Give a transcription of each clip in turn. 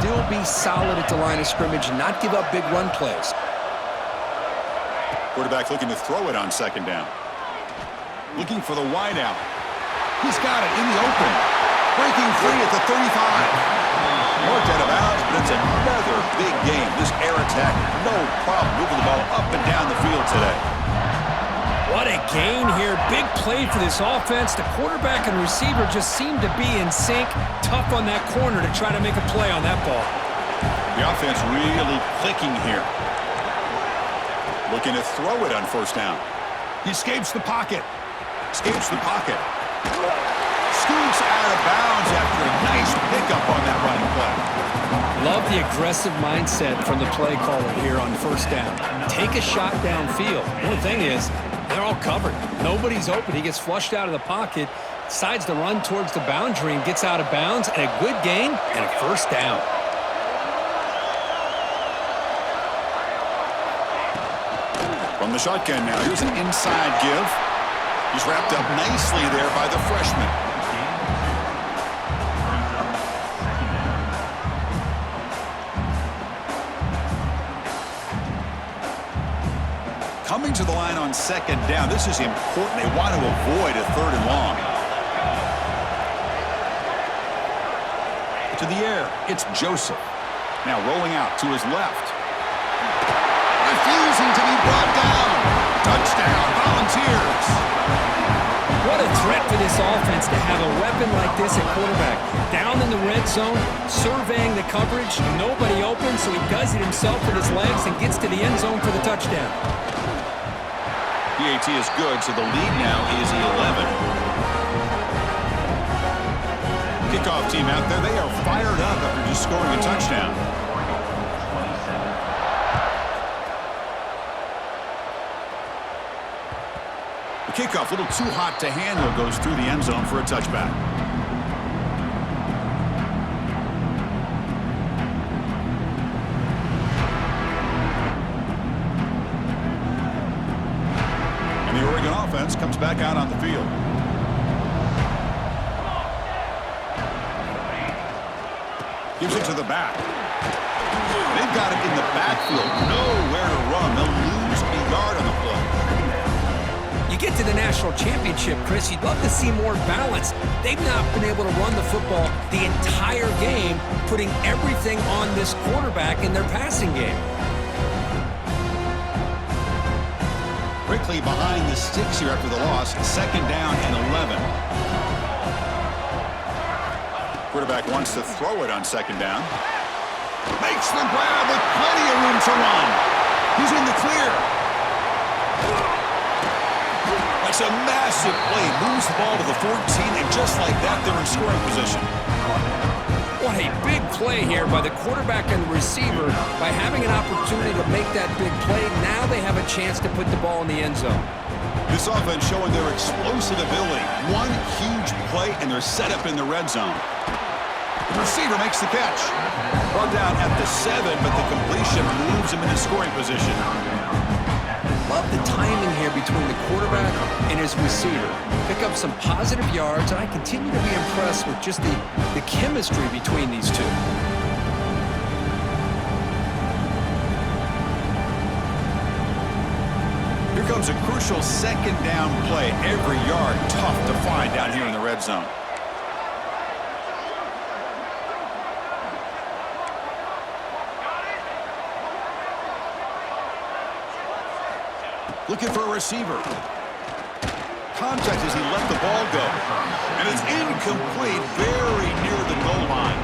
still be solid at the line of scrimmage and not give up big run plays. Quarterback looking to throw it on second down. Looking for the wide out. He's got it in the open. Breaking free at the 35. Marked out of bounds, but it's another big game. This air attack, no problem moving the ball up and down the field today. What a gain here. Big play for this offense. The quarterback and receiver just seem to be in sync. Tough on that corner to try to make a play on that ball. The offense really clicking here. Looking to throw it on first down. He escapes the pocket. Escapes the pocket. Scoots out of bounds after a nice pickup on that running play. Love the aggressive mindset from the play caller here on first down. Take a shot downfield. The only thing is, they're all covered. Nobody's open. He gets flushed out of the pocket, decides to run towards the boundary and gets out of bounds, and a good gain and a first down. From the shotgun now, here's an inside give. He's wrapped up nicely there by the freshman. Coming to the line on second down. This is important. They want to avoid a third and long. To the air, it's Joseph. Now rolling out to his left. Refusing to be brought down. Touchdown, Volunteers. What a threat for this offense to have a weapon like this at quarterback. Down in the red zone, surveying the coverage, nobody open, so he does it himself with his legs and gets to the end zone for the touchdown. PAT is good, so the lead now is 11. Kickoff team out there, they are fired up after just scoring a touchdown. The kickoff, a little too hot to handle, goes through the end zone for a touchback. And the Oregon offense comes back out on the field. Gives it to the back. They've got it in the backfield. Nowhere to run. They'll lose a yard on the play. You get to the national championship, Chris, you'd love to see more balance. They've not been able to run the football the entire game, putting everything on this quarterback in their passing game. Quickly behind the sticks here after the loss. Second down and 11. Quarterback wants to throw it on second down. Makes the grab with plenty of room to run. He's in the clear. That's a massive play. Moves the ball to the 14, and just like that, they're in scoring position. What a big play here by the quarterback and the receiver. By having an opportunity to make that big play, now they have a chance to put the ball in the end zone. This offense showing their explosive ability. One huge play, and they're set up in the red zone. The receiver makes the catch. Brought down at the 7, but the completion moves him into scoring position. Love the timing here between the quarterback and his receiver. Pick up some positive yards, and I continue to be impressed with just the chemistry between these two. Here comes a crucial second down play. Every yard tough to find down here in the red zone. Looking for a receiver. Contact as he let the ball go. And it's incomplete, very near the goal line.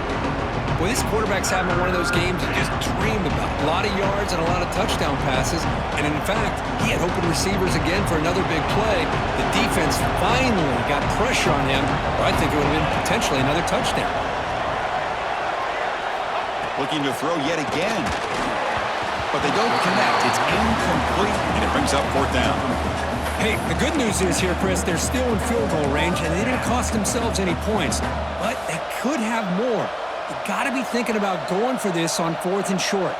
Well, this quarterback's having one of those games you just dream about. A lot of yards and a lot of touchdown passes. And in fact, he had open receivers again for another big play. The defense finally got pressure on him, or I think it would have been potentially another touchdown. Looking to throw yet again. But they don't connect. It's incomplete, and it brings up fourth down. Hey, the good news is here, Chris, they're still in field goal range, and they didn't cost themselves any points. But they could have more. You got to be thinking about going for this on 4th and short.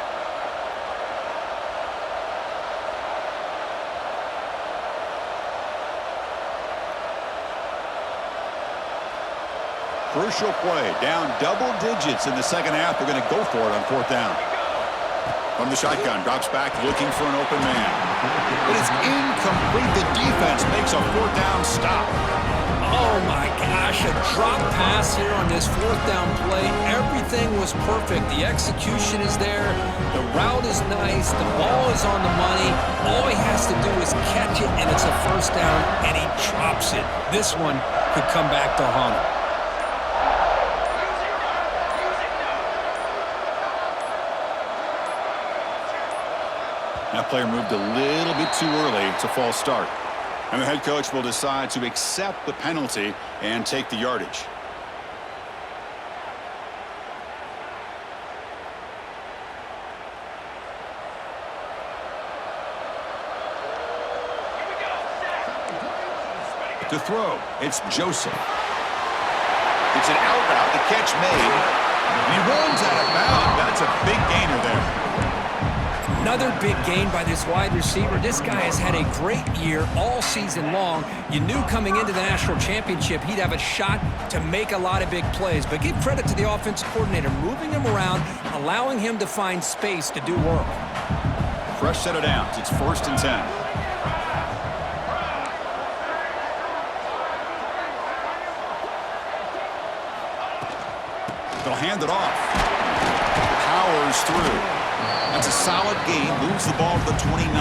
crucial play. Down double digits in the second half. They're going to go for it on fourth down. From the shotgun, drops back looking for an open man. But it's incomplete. The defense makes a fourth down stop. Oh, my gosh, a drop pass here on this fourth down play. Everything was perfect. The execution is there. The route is nice. The ball is on the money. All he has to do is catch it, and it's a first down, and he drops it. This one could come back to haunt him. That player moved a little bit too early. It's a false start. And the head coach will decide to accept the penalty and take the yardage. To throw, it's Joseph. It's an out route, the catch made. And he runs out of bounds. That's a big gainer there. Another big gain by this wide receiver. This guy has had a great year all season long. You knew coming into the national championship he'd have a shot to make a lot of big plays. But give credit to the offensive coordinator, moving him around, allowing him to find space to do work. Fresh set of downs. It's 1st and 10. They'll hand it off. Powers through. That's a solid gain. Moves the ball to the 29.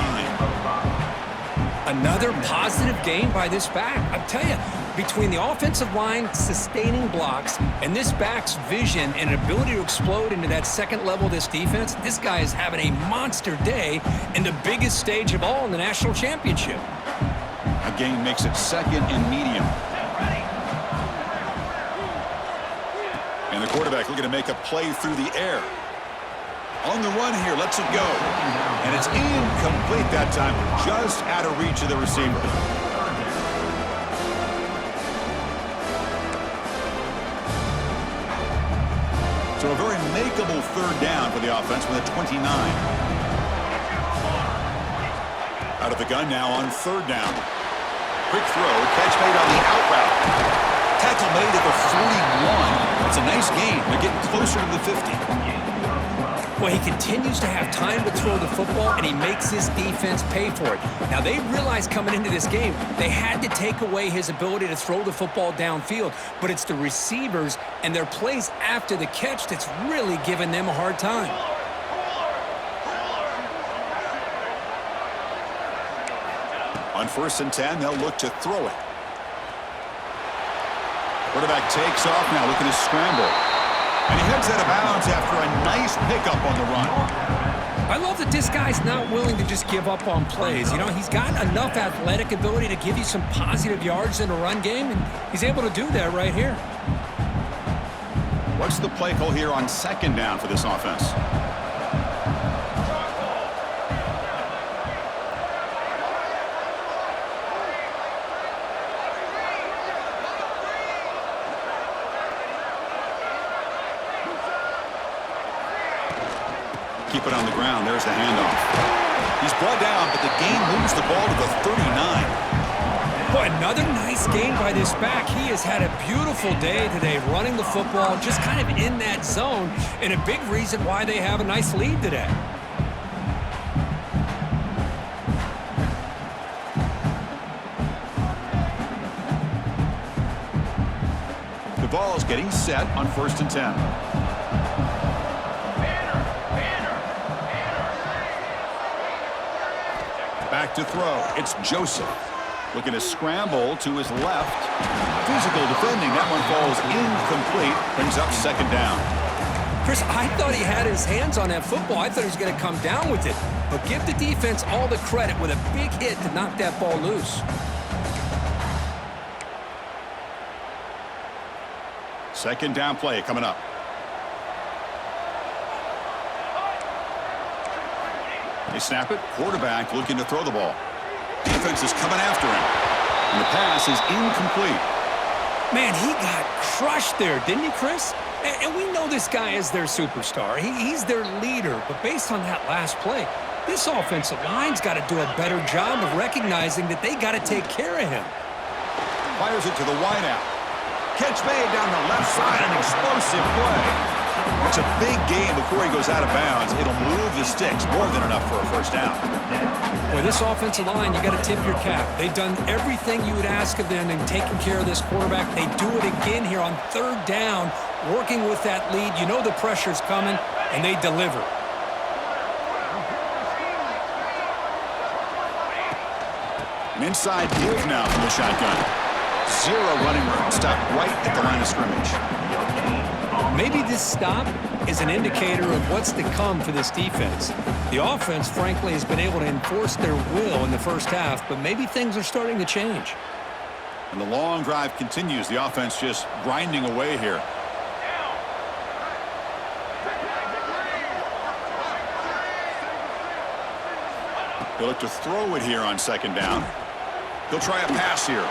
Another positive gain by this back. I tell you, between the offensive line sustaining blocks and this back's vision and ability to explode into that second level of this defense, this guy is having a monster day in the biggest stage of all in the national championship. A gain makes it 2nd and medium. And the quarterback looking to make a play through the air. On the run here, lets it go. And it's incomplete that time, just out of reach of the receiver. So a very makeable third down for the offense with a 29. Out of the gun now on 3rd down. Quick throw, catch made on the out route. Tackle made at the 41. It's a nice gain. They're getting closer to the 50. Well, he continues to have time to throw the football, and he makes his defense pay for it. Now, they realized coming into this game they had to take away his ability to throw the football downfield, but it's the receivers and their plays after the catch that's really giving them a hard time. On 1st and 10, they'll look to throw it. Quarterback takes off now, looking to scramble. And he heads out of bounds after a nice pickup on the run. I love that this guy's not willing to just give up on plays. You know, he's got enough athletic ability to give you some positive yards in a run game, and he's able to do that right here. What's the play call here on 2nd down for this offense? Keep it on the ground. There's the handoff. He's brought down, but the gain moves the ball to the 39. Boy, another nice gain by this back. He has had a beautiful day today running the football, just kind of in that zone, and a big reason why they have a nice lead today. The ball is getting set on 1st and 10. Back to throw. It's Joseph. Looking to scramble to his left. Physical defending. That one falls incomplete. Brings up 2nd down. Chris, I thought he had his hands on that football. I thought he was going to come down with it. But give the defense all the credit with a big hit to knock that ball loose. 2nd down play coming up. They snap it. Quarterback looking to throw the ball. Defense is coming after him. And the pass is incomplete. Man, he got crushed there, didn't he, Chris? And we know this guy is their superstar. He's their leader. But based on that last play, this offensive line's got to do a better job of recognizing that they got to take care of him. Fires it to the wideout. Catch made down the left side, an explosive play. It's a big game before he goes out of bounds. It'll move the sticks, more than enough for a first down. Boy, this offensive line, you got to tip your cap. They've done everything you would ask of them in taking care of this quarterback. They do it again here on third down, working with that lead. You know the pressure's coming, and they deliver. An inside give now from the shotgun. Zero running room. Stop right at the line of scrimmage. Maybe this stop is an indicator of what's to come for this defense. The offense, frankly, has been able to enforce their will in the first half, but maybe things are starting to change. And the long drive continues. The offense just grinding away here. He'll look to throw it here on second down. He'll try a pass here.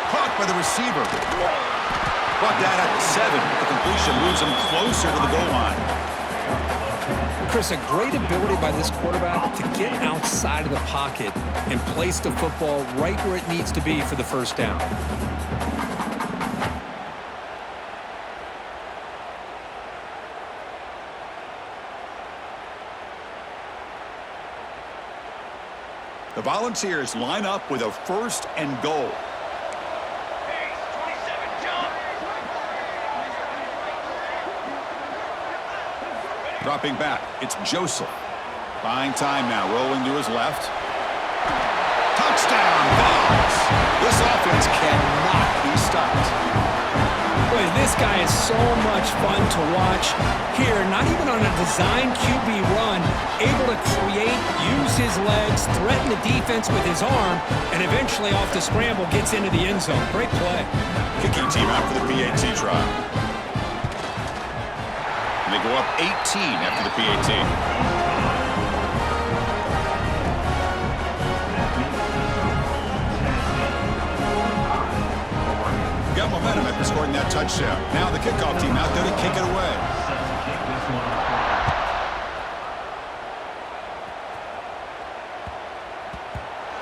Caught by the receiver. Brought down at the 7. The completion moves him closer to the goal line. Chris, a great ability by this quarterback to get outside of the pocket and place the football right where it needs to be for the first down. The Volunteers line up with a first and goal. Dropping back, it's Joseph. Buying time now, rolling to his left. Touchdown, Vols! This offense cannot be stopped. Boy, this guy is so much fun to watch. Here, not even on a design QB run, able to create, use his legs, threaten the defense with his arm, and eventually off the scramble gets into the end zone. Great play. Kicking team out for the PAT trial. And they go up 18 after the PAT. Got momentum after scoring that touchdown. Now the kickoff team out there to kick it away.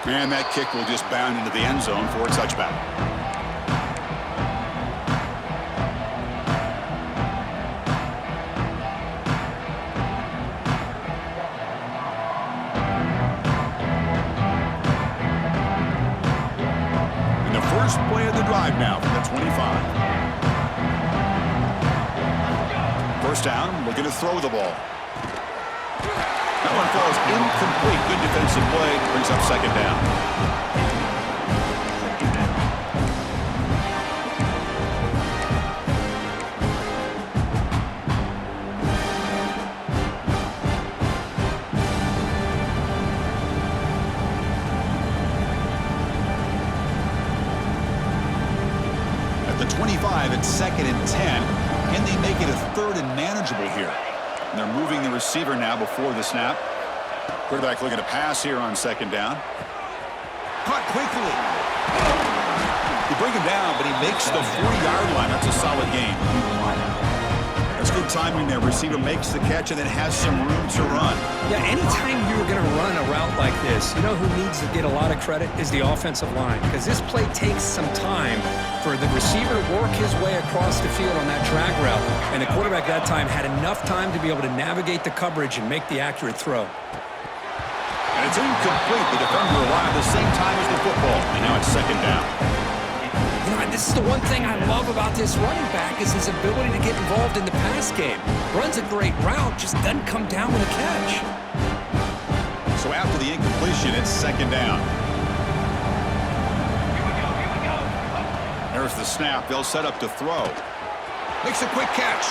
And that kick will just bound into the end zone for a touchback. First play of the drive now from the 25. First down, looking to throw the ball. That one falls incomplete. Good defensive play, brings up second down. The 25 at 2nd and 10. Can they make it a third and manageable here? And they're moving the receiver now before the snap. Quarterback looking to pass here on second down. Caught quickly. They bring him down, but he makes the 40-yard line. That's a solid gain. That's good timing there. Receiver makes the catch and then has some room to run. Yeah, anytime you're going to run a route like this, you know who needs to get a lot of credit is the offensive line, because this play takes some time for the receiver to work his way across the field on that drag route, and the quarterback that time had enough time to be able to navigate the coverage and make the accurate throw. And it's incomplete. The defender arrived at the same time as the football, and now it's second down. You know, this is the one thing I love about this running back is his ability to get involved in the pass game. Runs a great route, just doesn't come down with a catch. So after the incompletion, it's second down. There's the snap. They'll set up to throw. Makes a quick catch.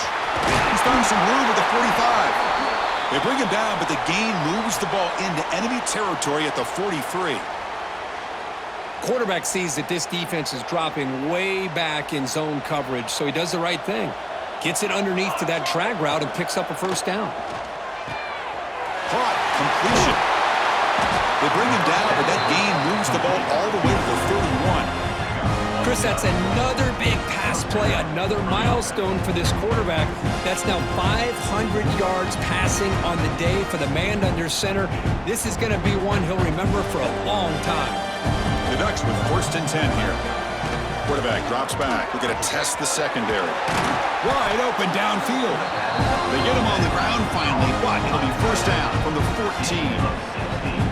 He's found some room at the 45. They bring him down, but the gain moves the ball into enemy territory at the 43. Quarterback sees that this defense is dropping way back in zone coverage, so he does the right thing. Gets it underneath to that drag route and picks up a first down. Caught. Completion. They bring him down, but that gain moves the ball all the way to the 31. Chris, that's another big pass play, another milestone for this quarterback. That's now 500 yards passing on the day for the man under center. This is going to be one he'll remember for a long time. The Ducks with first and 10 here. Quarterback drops back. We're going to test the secondary. Wide open downfield. They get him on the ground finally, but it'll be first down from the 14.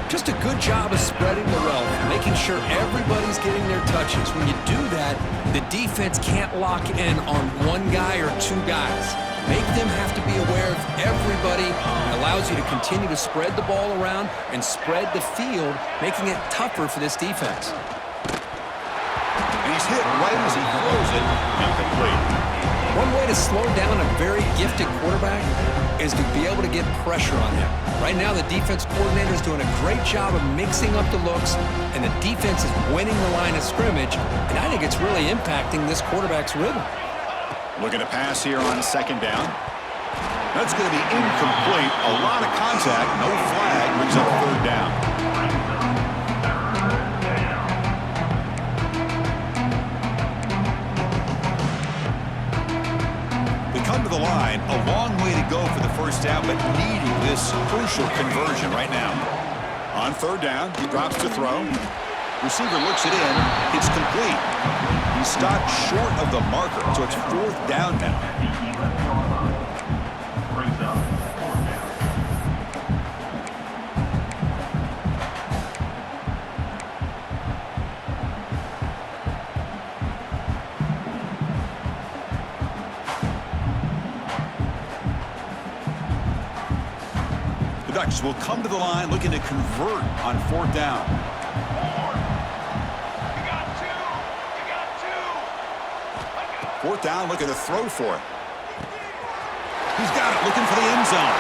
Just a good job of spreading the wealth, making sure everybody's getting their touches. When you do that, the defense can't lock in on one guy or two guys. Make them have to be aware of everybody. It allows you to continue to spread the ball around and spread the field, making it tougher for this defense. And he's hit right as he throws it. Incomplete. One way to slow down a very gifted quarterback is to be able to get pressure on him. Right now, the defense coordinator is doing a great job of mixing up the looks, and the defense is winning the line of scrimmage, and I think it's really impacting this quarterback's rhythm. Looking to pass here on second down. That's going to be incomplete. A lot of contact. No flag. Brings up third down. We come to the line. A long way to go for the first down, but needing this crucial conversion right now. On third down, he drops to throw. Receiver looks it in. It's complete. He stopped short of the marker, so it's fourth down now. The Ducks will come to the line looking to convert on fourth down. Fourth down, looking to throw for it. He's got it, looking for the end zone.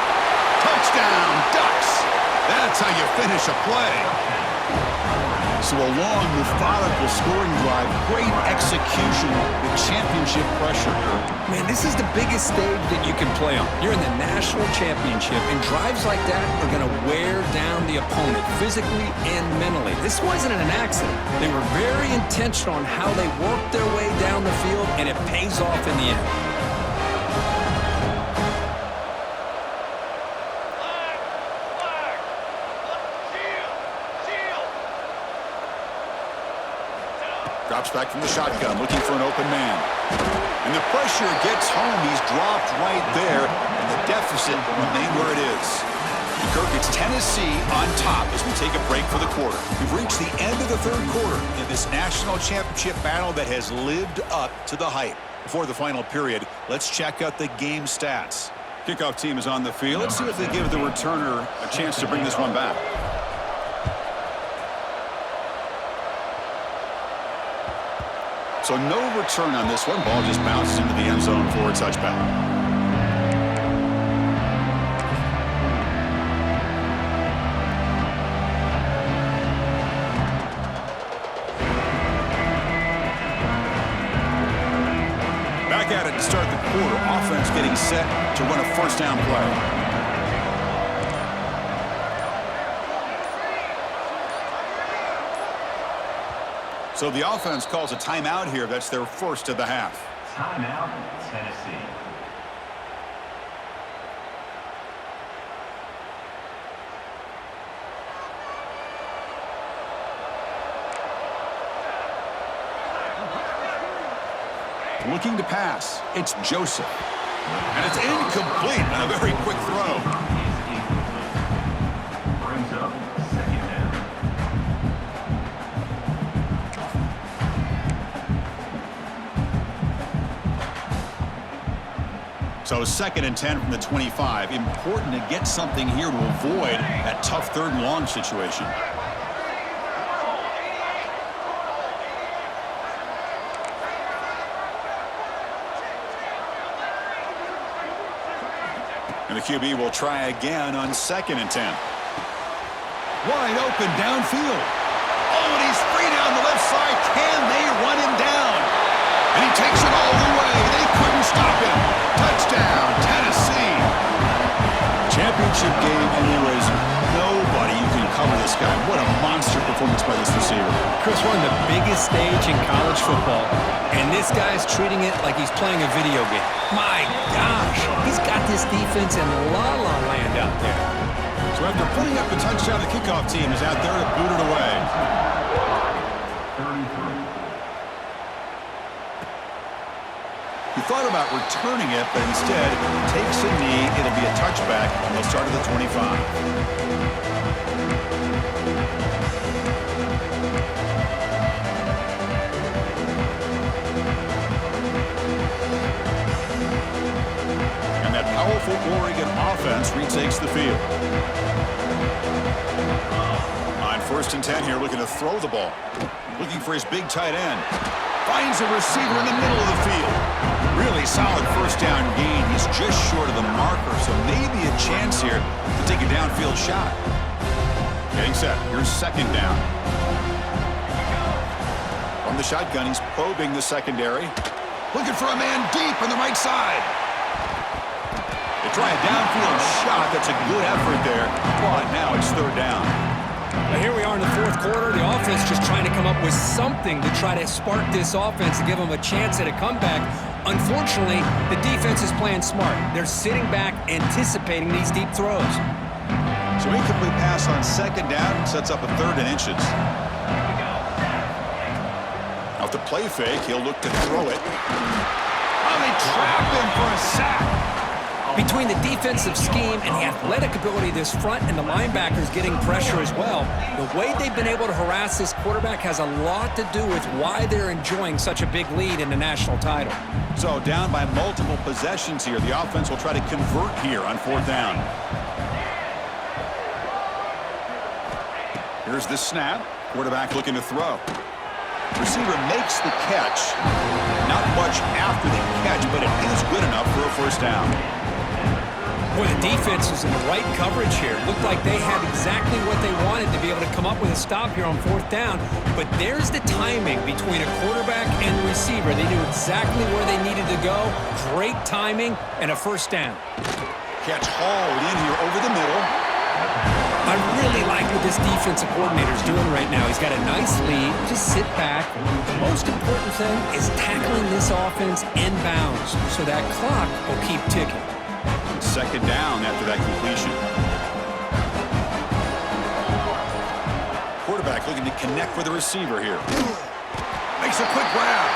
Touchdown, Ducks! That's how you finish a play. So a long, methodical scoring drive. Great execution with championship pressure. Man, this is the biggest stage that you can play on. You're in the national championship, and drives like that are going to wear down the opponent physically and mentally. This wasn't an accident. They were very intentional on how they worked their way down the field, and it pays off in the end. Drops back from the shotgun, looking for an open man. And the pressure gets home. He's dropped right there, and the deficit remained where it is. Kirk, it's Tennessee on top as we take a break for the quarter. We've reached the end of the third quarter in this national championship battle that has lived up to the hype. Before the final period, let's check out the game stats. Kickoff team is on the field. Let's see if they give the returner a chance to bring this one back. So no return on this one. Ball just bounces into the end zone for a touchback. Back at it to start the quarter. Offense getting set to run a first down play. So the offense calls a timeout here. That's their first of the half. Timeout, Tennessee. Looking to pass. It's Joseph. And it's incomplete on a very quick throw. Brings up second down. So 2nd and 10 from the 25. Important to get something here to avoid that tough third and long situation. And the QB will try again on 2nd and 10. Wide open downfield. Oh, and he's free down the left side. Can they run him down? And he takes it all the way. They couldn't stop him. Touchdown, Tennessee. Championship game, and there is nobody who can cover this guy. What a monster performance by this receiver. Chris, we're on the biggest stage in college football, and this guy's treating it like he's playing a video game. My gosh, he's got this defense in la-la land out there. So after putting up the touchdown, the kickoff team is out there to boot it away. 33. thought about returning it, but instead takes a knee. It'll be a touchback. They'll start at the 25. Powerful Oregon offense retakes the field. On 1st and 10 here, looking to throw the ball. Looking for his big tight end. Finds a receiver in the middle of the field. Really solid first down gain. He's just short of the marker, so maybe a chance here to take a downfield shot. Getting set. Here's 2nd down. From the shotgun, he's probing the secondary. Looking for a man deep on the right side. Try a downfield shot. That's a good effort there. But now it's 3rd down. Now here we are in the 4th quarter. The offense just trying to come up with something to try to spark this offense and give them a chance at a comeback. Unfortunately, the defense is playing smart. They're sitting back, anticipating these deep throws. So incomplete pass on 2nd down sets up a 3rd and inches. Off the play fake, he'll look to throw it. Oh, they trap him for a sack. Between the defensive scheme and the athletic ability of this front and the linebackers getting pressure as well, the way they've been able to harass this quarterback has a lot to do with why they're enjoying such a big lead in the national title. So down by multiple possessions here, the offense will try to convert here on 4th down. Here's the snap. Quarterback looking to throw. Receiver makes the catch. Not much after the catch, but it is good enough for a 1st down. Boy, the defense was in the right coverage here. Looked like they had exactly what they wanted to be able to come up with a stop here on 4th down. But there's the timing between a quarterback and the receiver. They knew exactly where they needed to go. Great timing and a 1st down. Catch hauled in here over the middle. I really like what this defensive coordinator is doing right now. He's got a nice lead. Just sit back. The most important thing is tackling this offense inbounds so that clock will keep ticking. 2nd down after that completion. Quarterback looking to connect with the receiver here. Makes a quick grab.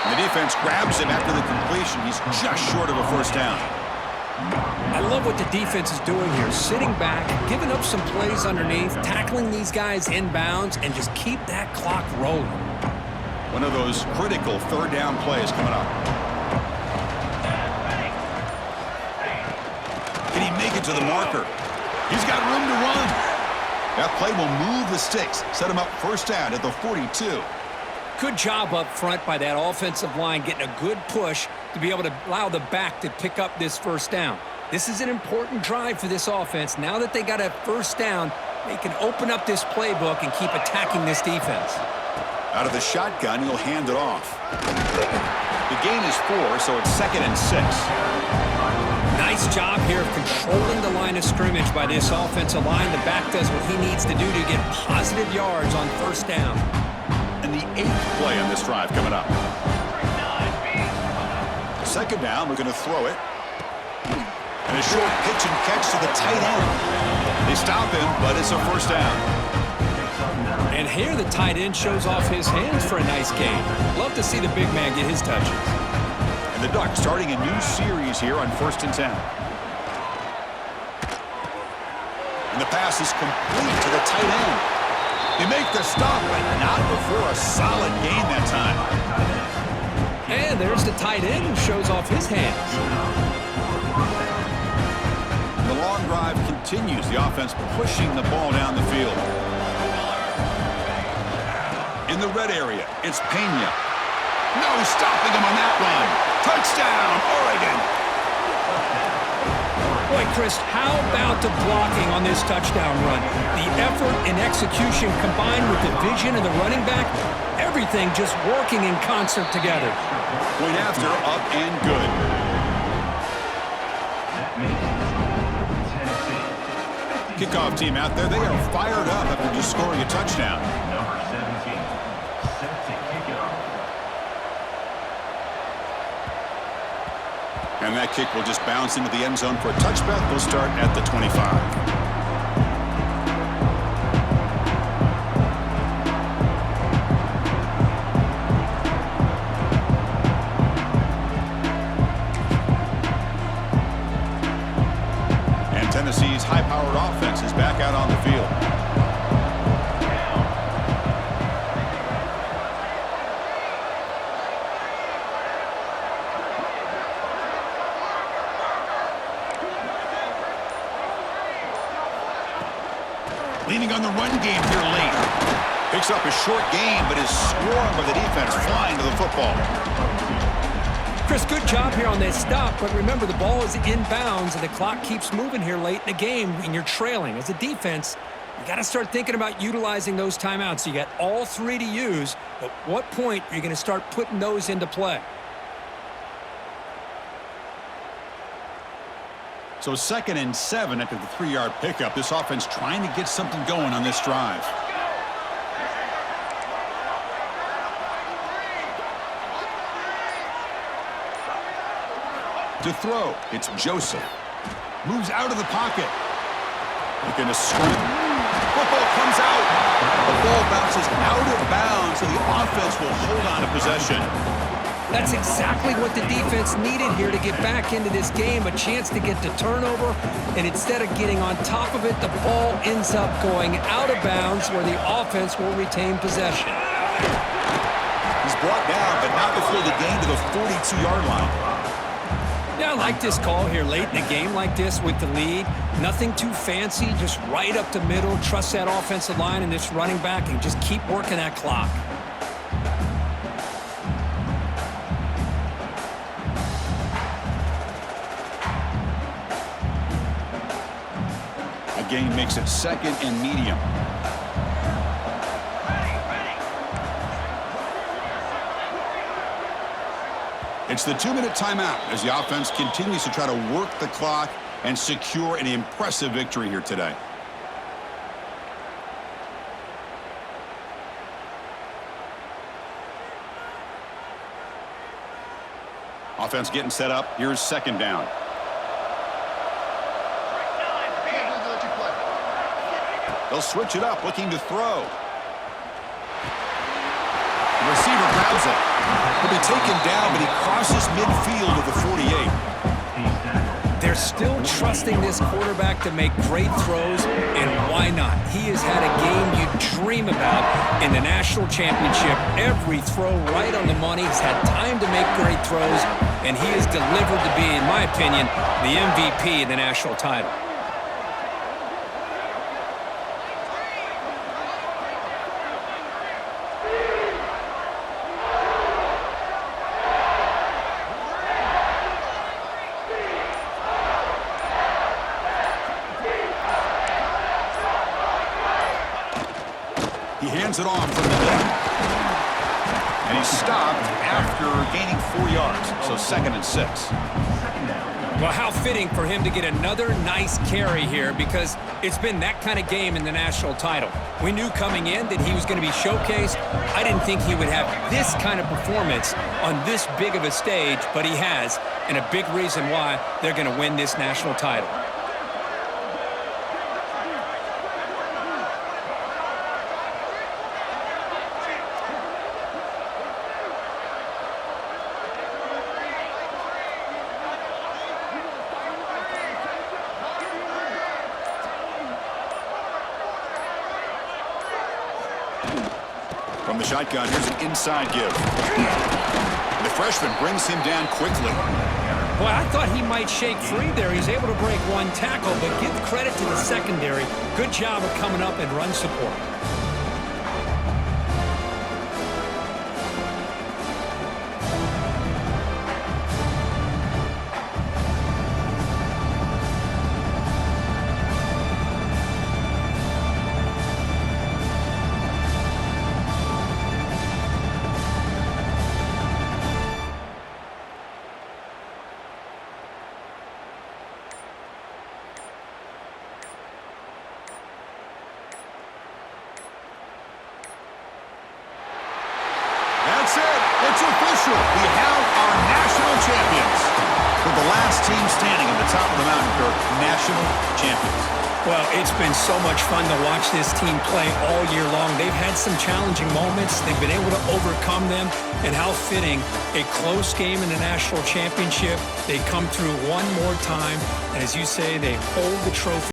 And the defense grabs him after the completion. He's just short of a 1st down. I love what the defense is doing here. Sitting back, giving up some plays underneath, tackling these guys inbounds, and just keep that clock rolling. One of those critical 3rd down plays coming up. Can he make it to the marker? He's got room to run. That play will move the sticks. Set him up 1st down at the 42. Good job up front by that offensive line, getting a good push to be able to allow the back to pick up this 1st down. This is an important drive for this offense. Now that they got a 1st down, they can open up this playbook and keep attacking this defense. Out of the shotgun, he'll hand it off. The gain is 4, so it's 2nd and 6. Nice job here of controlling the line of scrimmage by this offensive line. The back does what he needs to do to get positive yards on 1st down. And the 8th play on this drive coming up. 2nd down, we're going to throw it. And a short pitch and catch to the tight end. They stop him, but it's a 1st down. And here the tight end shows off his hands for a nice gain. Love to see the big man get his touches. And the Ducks starting a new series here on 1st and 10. And the pass is complete to the tight end. They make the stop, but not before a solid gain that time. And there's the tight end who shows off his hands. The long drive continues. The offense pushing the ball down the field. In the red area, it's Pena. No stopping him on that run. Touchdown, Oregon. Boy, Chris, how about the blocking on this touchdown run? The effort and execution combined with the vision of the running back, everything just working in concert together. Point after, up and good. Kickoff team out there, they are fired up after just scoring a touchdown. Number 17, set to kick it off. And that kick will just bounce into the end zone for a touchback. They'll start at the 25. high-powered offense is back out on the field. Leaning on the run game here late. Picks up a short gain, but is swarmed by the defense flying to the football. Chris, good job here on that stop, but remember the ball is inbounds and the clock keeps moving here late in the game and you're trailing. As a defense, you got to start thinking about utilizing those timeouts. You got all three to use. At what point are you going to start putting those into play? So 2nd and 7 after the 3-yard pickup. This offense trying to get something going on this drive. To throw, it's Joseph. Moves out of the pocket. Looking to sprint. Football comes out. The ball bounces out of bounds, so the offense will hold on to possession. That's exactly what the defense needed here to get back into this game, a chance to get the turnover, and instead of getting on top of it, the ball ends up going out of bounds where the offense will retain possession. He's brought down, but not before the gain to the 42-yard line. Yeah, I like this call here late in a game like this with the lead. Nothing too fancy, just right up the middle. Trust that offensive line and this running back and just keep working that clock. A gain makes it 2nd and medium. It's the 2-minute timeout as the offense continues to try to work the clock and secure an impressive victory here today. Offense getting set up. Here's 2nd down. They'll switch it up, looking to throw. The receiver grabs it. He'll be taken down, but he crosses midfield of the 48. They're still trusting this quarterback to make great throws, and why not? He has had a game you dream about in the national championship. Every throw right on the money. He's had time to make great throws, and he has delivered to be, in my opinion, the MVP of the national title. He hands it off from the middle. And he's stopped after gaining 4 yards. So 2nd and 6. Well, how fitting for him to get another nice carry here because it's been that kind of game in the national title. We knew coming in that he was going to be showcased. I didn't think he would have this kind of performance on this big of a stage, but he has, and a big reason why they're going to win this national title. From the shotgun, here's an inside give. The freshman brings him down quickly. Boy, I thought he might shake free there. He's able to break one tackle, but give credit to the secondary. Good job of coming up and run support. That's it. It's official. We have our national champions. For the last team standing at the top of the mountain, Kirk, national champions. Well, it's been so much fun to watch this team play all year long. They've had some challenging moments. They've been able to overcome them. And how fitting, a close game in the national championship. They come through one more time. And as you say, they hold the trophy.